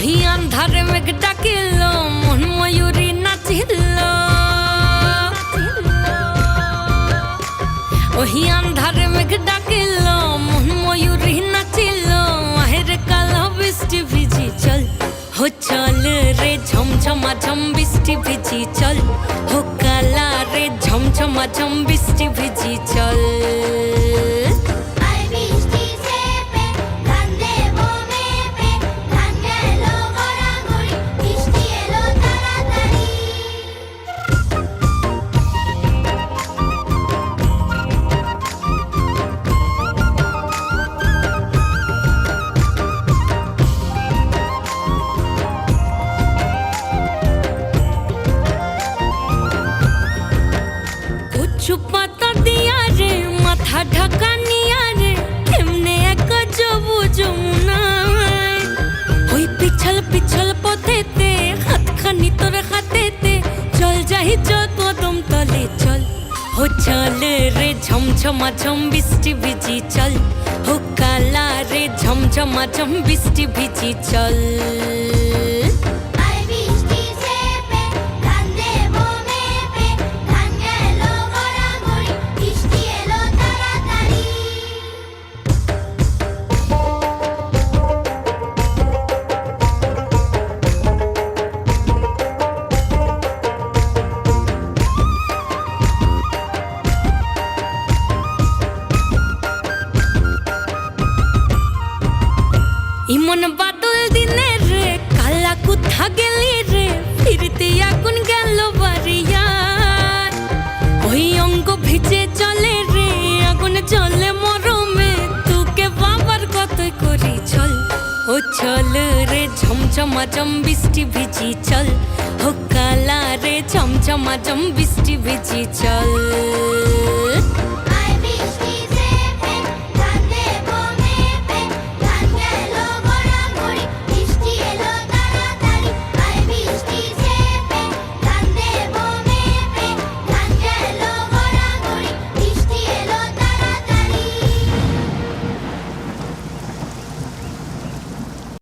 ওই আন্ধারে মেঘ ডাকিল মন ময়ূরী নাচিল ওই আন্ধারে মেঘ ডাকিল মন ময়ূরী নাচিল আহের কালো বৃষ্টি ভিজি চল हो चल रे झमझमा झम बृष्टि भिजी चल हो काला रे झमझमा झम बृष्टि भिजी चल পাতা দিয়া রে মাথা ঢাকা নিয়া রে কেমনে এক যাবো যমুনায় ওই পিছল পিছল পথেতে হাতখানি তোর হাতেতে চল যাই চল কদম তলে চল ও চল রে ঝমঝমা ঝম বৃষ্টি ভিজি চল ও কালা রে ঝমঝমা ঝম বৃষ্টি ভিজি চল ইমন বাদল দিনে রে কালা কোথা গেলি রে ফিরতে আগুন গেল বাড়িয়ার ওই অঙ্গ ভিজে চলে রে আগুন চলে মরমে তোকে বাবার কতই করি চল ও চল রে ঝমঝমা ঝম বৃষ্টি ভিজি চল ও কালা রে ঝমঝমা ঝম বৃষ্টি ভিজি চল